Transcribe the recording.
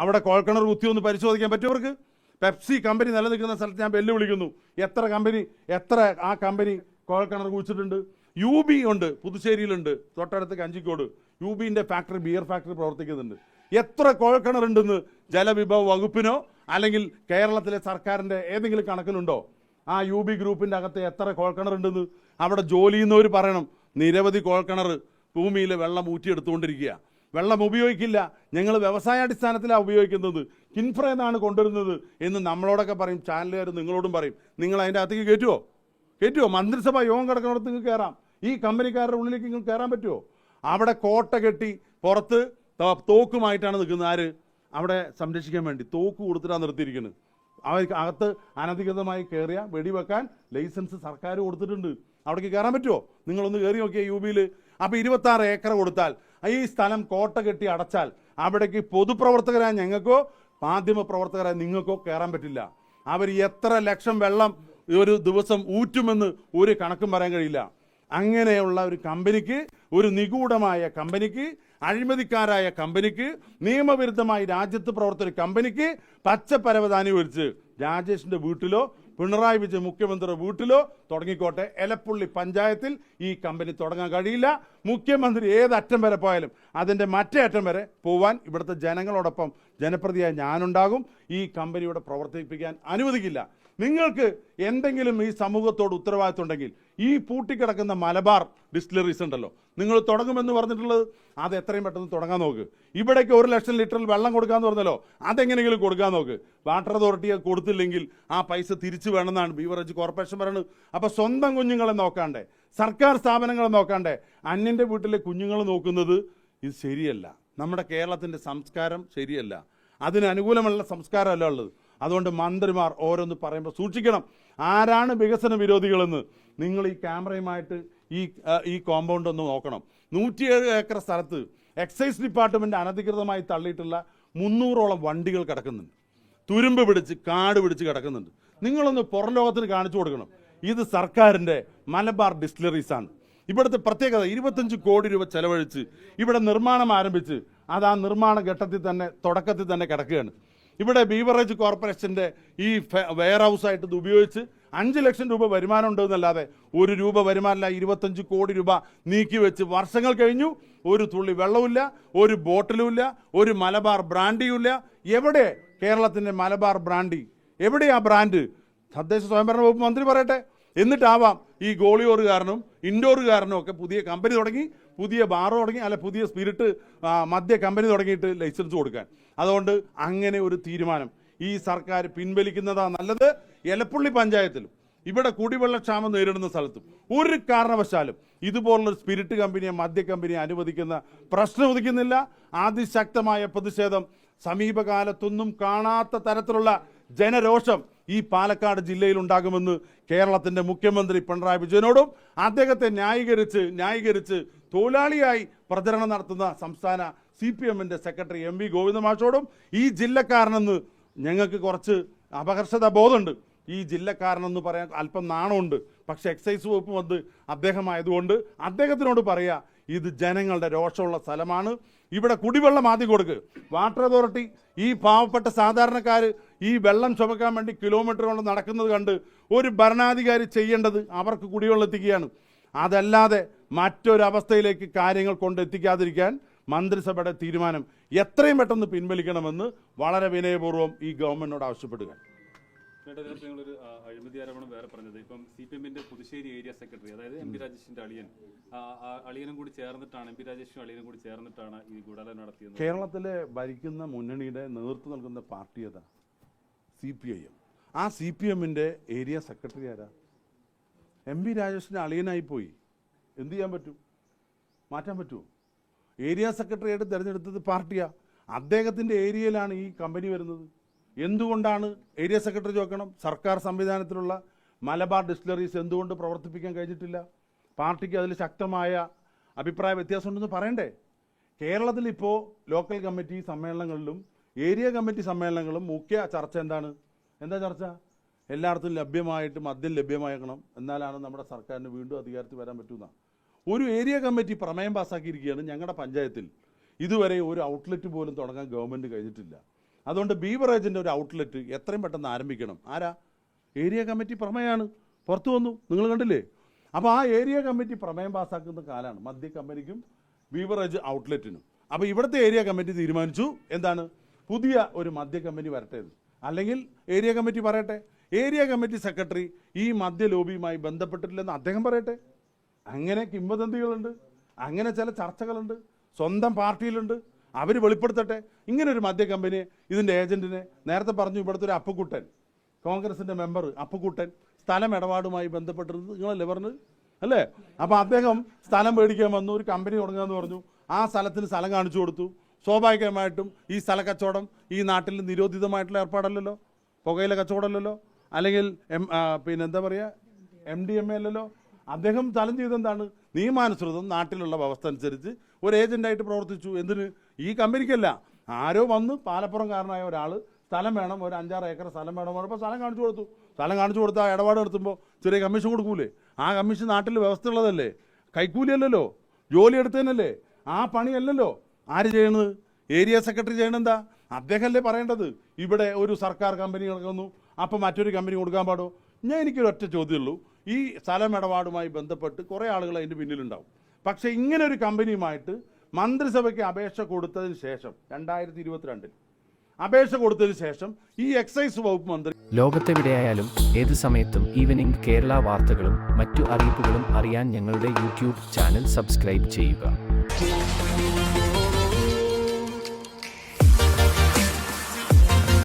അവിടെ കുഴൽക്കിണർ കുത്തിയൊന്ന് പരിശോധിക്കാൻ പറ്റുമവർക്ക്? Pepsi company നിലനിൽക്കുന്ന സ്ഥലത്ത് ഞാൻ വെല്ലുവിളിക്കുന്നു. എത്ര ആ കമ്പനി കുഴൽക്കിണർ കുഴിച്ചിട്ടുണ്ട്? UB ഉണ്ട്, പുതുശ്ശേരിയിലുണ്ട്, തൊട്ടടുത്ത് കഞ്ചിക്കോട് UBൻ്റെ ഫാക്ടറി, ബിയർ ഫാക്ടറി പ്രവർത്തിക്കുന്നുണ്ട്. എത്ര കുഴൽക്കിണറുണ്ടെന്ന് ജലവിഭവ വകുപ്പിനോ അല്ലെങ്കിൽ കേരളത്തിലെ സർക്കാരിൻ്റെ ഏതെങ്കിലും കണക്കിലുണ്ടോ? ആ UB ഗ്രൂപ്പിൻ്റെ അകത്ത് എത്ര കുഴൽക്കിണറുണ്ടെന്ന് അവിടെ ജോലി ചെയ്യുന്നവർ പറയണം. നിരവധി കുഴൽക്കിണർ ഭൂമിയിൽ വെള്ളം ഊറ്റിയെടുത്തുകൊണ്ടിരിക്കുക. വെള്ളം ഉപയോഗിക്കില്ല, ഞങ്ങൾ വ്യവസായാടിസ്ഥാനത്തിലാണ് ഉപയോഗിക്കുന്നത്, കിൻഫ്ര എന്നാണ് കൊണ്ടുവരുന്നത് എന്ന് നമ്മളോടൊക്കെ പറയും. ചാനലുകാർ നിങ്ങളോടും പറയും. നിങ്ങൾ അതിൻ്റെ അകത്തേക്ക് കയറ്റുമോ? മന്ത്രിസഭ യോഗം കിടക്കുന്നിടത്ത് നിങ്ങൾക്ക് കയറാം. ഈ കമ്പനിക്കാരുടെ ഉള്ളിലേക്ക് നിങ്ങൾക്ക് കയറാൻ പറ്റുമോ? അവിടെ കോട്ട കെട്ടി പുറത്ത് തോക്കുമായിട്ടാണ് നിൽക്കുന്നത്. ആര്? അവിടെ സംരക്ഷിക്കാൻ വേണ്ടി തോക്ക് കൊടുത്തിട്ടാണ് നിർത്തിയിരിക്കുന്നത്. അവർക്ക് അകത്ത് അനധികൃതമായി കയറിയ വെടിവെക്കാൻ ലൈസൻസ് സർക്കാർ കൊടുത്തിട്ടുണ്ട്. അവിടേക്ക് കയറാൻ പറ്റുമോ? നിങ്ങളൊന്ന് കയറി നോക്കിയാൽ UBയിൽ. അപ്പോൾ 26 ഏക്കർ കൊടുത്താൽ, ഈ സ്ഥലം കോട്ട കെട്ടി അടച്ചാൽ അവിടേക്ക് പൊതുപ്രവർത്തകരായ ഞങ്ങൾക്കോ മാധ്യമ പ്രവർത്തകരായ നിങ്ങൾക്കോ കയറാൻ പറ്റില്ല. അവർ എത്ര ലക്ഷം വെള്ളം ഒരു ദിവസം ഊറ്റുമെന്ന് ഒരു കണക്കും പറയാൻ കഴിയില്ല. അങ്ങനെയുള്ള ഒരു കമ്പനിക്ക്, ഒരു നിഗൂഢമായ കമ്പനിക്ക്, അഴിമതിക്കാരായ കമ്പനിക്ക്, നിയമവിരുദ്ധമായി രാജ്യത്ത് പ്രവർത്തിച്ച കമ്പനിക്ക് പച്ച പരവതാനി ഒഴിച്ച് രാജേഷിൻ്റെ വീട്ടിലോ പിണറായി വിജയൻ മുഖ്യമന്ത്രിയുടെ വീട്ടിലോ തുടങ്ങിക്കോട്ടെ, എലപ്പുള്ളി പഞ്ചായത്തിൽ ഈ കമ്പനി തുടങ്ങാൻ കഴിയില്ല. മുഖ്യമന്ത്രി ഏതറ്റം വരെ പോയാലും അതിൻ്റെ മറ്റേ അറ്റം വരെ പോവാൻ ഇവിടുത്തെ ജനങ്ങളോടൊപ്പം ജനപ്രതിയായി ഞാനുണ്ടാകും. ഈ കമ്പനിയുടെ പ്രവർത്തിപ്പിക്കാൻ അനുവദിക്കില്ല. നിങ്ങൾക്ക് എന്തെങ്കിലും ഈ സമൂഹത്തോട് ഉത്തരവാദിത്വം ഉണ്ടെങ്കിൽ ഈ പൂട്ടിക്കിടക്കുന്ന മലബാർ ഡിസ്റ്റിലറീസ് ഉണ്ടല്ലോ, നിങ്ങൾ തുടങ്ങുമെന്ന് പറഞ്ഞിട്ടുള്ളത്, അത് എത്രയും പെട്ടെന്ന് തുടങ്ങാൻ നോക്ക്. ഇവിടേക്ക് 1 ലക്ഷം ലിറ്ററിൽ വെള്ളം കൊടുക്കാമെന്ന് പറഞ്ഞല്ലോ, അതെങ്ങനെയെങ്കിലും കൊടുക്കാൻ നോക്ക്. വാട്ടർ അതോറിറ്റി കൊടുത്തില്ലെങ്കിൽ ആ പൈസ തിരിച്ചു വേണമെന്നാണ് ബീവറേജ് കോർപ്പറേഷൻ പറയുന്നത്. അപ്പോൾ സ്വന്തം കുഞ്ഞുങ്ങളെ നോക്കാണ്ടേ, സർക്കാർ സ്ഥാപനങ്ങളെ നോക്കാണ്ടേ അന്യൻ്റെ വീട്ടിലെ കുഞ്ഞുങ്ങൾ നോക്കുന്നത് ഇത് ശരിയല്ല. നമ്മുടെ കേരളത്തിൻ്റെ സംസ്കാരം ശരിയല്ല, അതിനനുകൂലമുള്ള സംസ്കാരമല്ല ഉള്ളത്. അതുകൊണ്ട് മന്ത്രിമാർ ഓരോന്ന് പറയുമ്പോൾ സൂക്ഷിക്കണം. ആരാണ് വികസന വിരോധികളെന്ന് നിങ്ങൾ ഈ ക്യാമറയുമായിട്ട് ഈ കോമ്പൗണ്ട് ഒന്ന് നോക്കണം. 107 ഏക്കർ സ്ഥലത്ത് എക്സൈസ് ഡിപ്പാർട്ട്മെൻറ്റ് അനധികൃതമായി തള്ളിയിട്ടുള്ള 300ഓളം വണ്ടികൾ കിടക്കുന്നുണ്ട്. തുരുമ്പ് പിടിച്ച് കാട് പിടിച്ച് കിടക്കുന്നുണ്ട്. നിങ്ങളൊന്ന് പുറം ലോകത്തിന് കാണിച്ചു കൊടുക്കണം. ഇത് സർക്കാരിൻ്റെ മലബാർ ഡിസ്റ്റിലറീസാണ്. ഇവിടുത്തെ പ്രത്യേകത 25 കോടി രൂപ ചെലവഴിച്ച് ഇവിടെ നിർമ്മാണം ആരംഭിച്ച് അത് ആ നിർമ്മാണ ഘട്ടത്തിൽ തന്നെ തുടക്കത്തിൽ തന്നെ കിടക്കുകയാണ്. ഇവിടെ ബീവറേജ് കോർപ്പറേഷൻ്റെ ഈ വെയർ ഹൗസായിട്ട് ഇത് ഉപയോഗിച്ച് 5 ലക്ഷം രൂപ വരുമാനം ഉണ്ടെന്നല്ലാതെ 1 രൂപ വരുമാനമില്ല. 25 കോടി രൂപ നീക്കി വെച്ച് വർഷങ്ങൾ കഴിഞ്ഞു. ഒരു തുള്ളി വെള്ളമില്ല, ഒരു ബോട്ടിലുമില്ല, ഒരു മലബാർ ബ്രാൻഡിയുമില്ല. എവിടെ കേരളത്തിൻ്റെ മലബാർ ബ്രാൻഡി? എവിടെയാ ബ്രാൻഡ്? തദ്ദേശ സ്വയംഭരണ വകുപ്പ് മന്ത്രി പറയട്ടെ. എന്നിട്ടാവാം ഈ ഗോളിയോറുകാരനും ഇൻഡോറുകാരനും ഒക്കെ പുതിയ കമ്പനി തുടങ്ങി, പുതിയ ബാർ തുടങ്ങി, അല്ല പുതിയ സ്പിരിറ്റ് മദ്യ കമ്പനി തുടങ്ങിയിട്ട് ലൈസൻസ് കൊടുക്കാൻ. അതുകൊണ്ട് അങ്ങനെ ഒരു തീരുമാനം ഈ സർക്കാർ പിൻവലിക്കുന്നതാണ് നല്ലത്. എലപ്പുള്ളി പഞ്ചായത്തിലും ഇവിടെ കുടിവെള്ളക്ഷാമം നേരിടുന്ന സ്ഥലത്തും ഒരു കാരണവശാലും ഇതുപോലുള്ളൊരു സ്പിരിറ്റ് കമ്പനിയെ, മദ്യ കമ്പനിയെ അനുവദിക്കുന്ന പ്രശ്നം ഉദിക്കുന്നില്ല. അതിശക്തമായ പ്രതിഷേധം, സമീപകാലത്തൊന്നും കാണാത്ത തരത്തിലുള്ള ജനരോഷം ഈ പാലക്കാട് ജില്ലയിൽ ഉണ്ടാകുമെന്ന് കേരളത്തിൻ്റെ മുഖ്യമന്ത്രി പിണറായി വിജയനോടും അദ്ദേഹത്തെ ന്യായീകരിച്ച് തൊഴിലാളിയായി പ്രചരണം നടത്തുന്ന സംസ്ഥാന CPMൻ്റെ സെക്രട്ടറി MV ഗോവിന്ദ മാഷോടും ഈ ജില്ലക്കാരനെന്ന് ഞങ്ങൾക്ക് കുറച്ച് അപകർഷത ബോധമുണ്ട്. ഈ ജില്ലക്കാരനെന്ന് പറയാൻ അല്പം നാണമുണ്ട്. പക്ഷേ എക്സൈസ് വകുപ്പ് വന്ന് അദ്ദേഹമായതുകൊണ്ട് അദ്ദേഹത്തിനോട് പറയുക, ഇത് ജനങ്ങളുടെ രോഷമുള്ള സ്ഥലമാണ്. ഇവിടെ കുടിവെള്ളം ആദ്യം കൊടുക്കുക. വാട്ടർ അതോറിറ്റി ഈ പാവപ്പെട്ട സാധാരണക്കാർ ഈ വെള്ളം ചുമക്കാൻ വേണ്ടി കിലോമീറ്ററുകൾ നടക്കുന്നത് കണ്ട് ഒരു ഭരണാധികാരി ചെയ്യേണ്ടത് അവർക്ക് കുടിവെള്ളം എത്തിക്കുകയാണ്. അതല്ലാതെ മറ്റൊരവസ്ഥയിലേക്ക് കാര്യങ്ങൾ കൊണ്ടെത്തിക്കാതിരിക്കാൻ മന്ത്രിസഭയുടെ തീരുമാനം എത്രയും പെട്ടെന്ന് പിൻവലിക്കണമെന്ന് വളരെ വിനയപൂർവ്വം ഈ ഗവൺമെന്റിനോട് ആവശ്യപ്പെടുക. നിങ്ങളൊരു അഴിമതി ആരോപണം വേറെ പറഞ്ഞത്, ഇപ്പം CPMൻ്റെ പുതുശ്ശേരി ഏരിയ സെക്രട്ടറി, അതായത് MP രാജേഷിന്റെ അളിയനും കൂടി ചേർന്നിട്ടാണ്, MP രാജേഷും അളിയനും കൂടി ചേർന്നിട്ടാണ് ഈ ഗൂഢാലോചന നടത്തിയത്. കേരളത്തിലെ ഭരിക്കുന്ന മുന്നണിയുടെ നേതൃത്വം നൽകുന്ന പാർട്ടി ഏതാ? CPIM. ആ CPMൻ്റെ ഏരിയ സെക്രട്ടറി ആരാ? MP രാജേഷിന്റെ അളിയനായി പോയി. എന്ത് ചെയ്യാൻ പറ്റും? മാറ്റാൻ പറ്റുമോ? ഏരിയ സെക്രട്ടറിയായിട്ട് തിരഞ്ഞെടുത്തത് പാർട്ടിയാണ്. അദ്ദേഹത്തിൻ്റെ ഏരിയയിലാണ് ഈ കമ്പനി വരുന്നത്. എന്തുകൊണ്ടാണ് ഏരിയ സെക്രട്ടറി ചോദിക്കണം? സർക്കാർ സംവിധാനത്തിലുള്ള മലബാർ ഡിസ്റ്റിലറീസ് എന്തുകൊണ്ട് പ്രവർത്തിപ്പിക്കാൻ കഴിഞ്ഞിട്ടില്ല? പാർട്ടിക്ക് അതിൽ ശക്തമായ അഭിപ്രായ വ്യത്യാസമുണ്ടെന്ന് പറയണ്ടേ? കേരളത്തിൽ ഇപ്പോൾ ലോക്കൽ കമ്മിറ്റി സമ്മേളനങ്ങളിലും ഏരിയ കമ്മിറ്റി സമ്മേളനങ്ങളും മുഖ്യ ചർച്ച എന്താണ്? എന്താ ചർച്ച? എല്ലായിടത്തും ലഭ്യമായിട്ട് മദ്യം ലഭ്യമാക്കണം, എന്നാലാണ് നമ്മുടെ സർക്കാരിന് വീണ്ടും അധികാരത്തിൽ വരാൻ പറ്റുന്ന. ഒരു ഏരിയ കമ്മിറ്റി പ്രമേയം പാസ്സാക്കിയിരിക്കുകയാണ്. ഞങ്ങളുടെ പഞ്ചായത്തിൽ ഇതുവരെ ഒരു ഔട്ട്ലെറ്റ് പോലും തുടങ്ങാൻ ഗവൺമെൻറ് കഴിഞ്ഞിട്ടില്ല. അതുകൊണ്ട് ബീവറേജിൻ്റെ ഒരു ഔട്ട്ലെറ്റ് എത്രയും പെട്ടെന്ന് ആരംഭിക്കണം. ആരാ? ഏരിയ കമ്മിറ്റി പ്രമേയമാണ് പുറത്തു വന്നു, നിങ്ങൾ കണ്ടില്ലേ? അപ്പോൾ ആ ഏരിയ കമ്മിറ്റി പ്രമേയം പാസ്സാക്കുന്ന കാലമാണ് മദ്യ കമ്പനിക്കും ബീവറേജ് ഔട്ട്ലെറ്റിനും. അപ്പോൾ ഇവിടുത്തെ ഏരിയ കമ്മിറ്റി തീരുമാനിച്ചു എന്താണ്, പുതിയ ഒരു മദ്യ കമ്പനി വരട്ടെ. അല്ലെങ്കിൽ ഏരിയ കമ്മിറ്റി പറയട്ടെ, ഏരിയ കമ്മിറ്റി സെക്രട്ടറി ഈ മദ്യ ലോബിയുമായി ബന്ധപ്പെട്ടിട്ടില്ലെന്ന് അദ്ദേഹം പറയട്ടെ. അങ്ങനെ കിംവദന്തികളുണ്ട്, അങ്ങനെ ചില ചർച്ചകളുണ്ട്, സ്വന്തം പാർട്ടിയിലുണ്ട്, അവർ വെളിപ്പെടുത്തട്ടെ. ഇങ്ങനെ ഒരു മദ്യ കമ്പനി ഇതിൻ്റെ ഏജന്റിനെ നേരത്തെ പറഞ്ഞു, ഇവിടുത്തെ ഒരു അപ്പുക്കുട്ടൻ, കോൺഗ്രസിൻ്റെ മെമ്പർ അപ്പുക്കുട്ടൻ സ്ഥലം ഇടപാടുമായി ബന്ധപ്പെട്ടിരുന്നത് നിങ്ങളല്ലേ പറഞ്ഞത് അല്ലേ? അപ്പോൾ അദ്ദേഹം സ്ഥലം മേടിക്കാൻ വന്നു, ഒരു കമ്പനി തുടങ്ങുകയെന്ന് പറഞ്ഞു. ആ സ്ഥലത്തിന് സ്ഥലം കാണിച്ചു കൊടുത്തു. സ്വാഭാവികമായിട്ടും ഈ സ്ഥല കച്ചവടം ഈ നാട്ടിൽ നിരോധിതമായിട്ടുള്ള ഏർപ്പാടല്ലല്ലോ, പുകയില കച്ചവടമല്ലല്ലോ, അല്ലെങ്കിൽ പിന്നെന്താ പറയുക MDMA അല്ലല്ലോ. അദ്ദേഹം സ്ഥലം ചെയ്തെന്താണ്, നിയമാനുസൃതം നാട്ടിലുള്ള വ്യവസ്ഥ അനുസരിച്ച് ഒരു ഏജൻ്റായിട്ട് പ്രവർത്തിച്ചു. എന്തിന്? ഈ കമ്പനിക്കല്ല, ആരോ വന്ന് പാലപ്പുറംകാരനായ ഒരാൾ സ്ഥലം വേണം, ഒരു 5-6 ഏക്കർ സ്ഥലം വേണം പറഞ്ഞപ്പോൾ സ്ഥലം കാണിച്ചു കൊടുത്തു. സ്ഥലം കാണിച്ചു കൊടുത്താൽ ഇടപാട് നടത്തുമ്പോൾ ചെറിയ കമ്മീഷൻ കൊടുക്കൂലേ? ആ കമ്മീഷൻ നാട്ടിൽ വ്യവസ്ഥ ഉള്ളതല്ലേ, കൈക്കൂലിയല്ലല്ലോ, ജോലി എടുത്തതിനല്ലേ, ആ പണിയല്ലല്ലോ. ആര് ചെയ്യണത്? Area secretary ചെയ്യണെന്താ? അദ്ദേഹമല്ലേ പറയേണ്ടത്. ഇവിടെ ഒരു സർക്കാർ കമ്പനി നടക്കുന്നു, അപ്പോൾ മറ്റൊരു കമ്പനി കൊടുക്കാൻ പാടോ? എനിക്കൊരു ഒറ്റ ചോദ്യമുള്ളൂ, ഈ സ്ഥലം ഇടപാടുമായി ബന്ധപ്പെട്ട് കുറേ ആളുകൾ അതിൻ്റെ പിന്നിലുണ്ടാവും. പക്ഷേ ഇങ്ങനെ ഒരു കമ്പനിയുമായിട്ട് മന്ത്രിസഭയ്ക്ക് അപേക്ഷ കൊടുത്തതിന് ശേഷം 2022 അപേക്ഷ കൊടുത്തതിന് ശേഷം ഈ എക്സൈസ് വകുപ്പ് മന്ത്രി ലോകത്തെവിടെയായാലും ഏത് സമയത്തും ഈവനിംഗ് കേരള വാർത്തകളും മറ്റു അറിയിപ്പുകളും അറിയാൻ ഞങ്ങളുടെ യൂട്യൂബ് ചാനൽ സബ്സ്ക്രൈബ് ചെയ്യുക.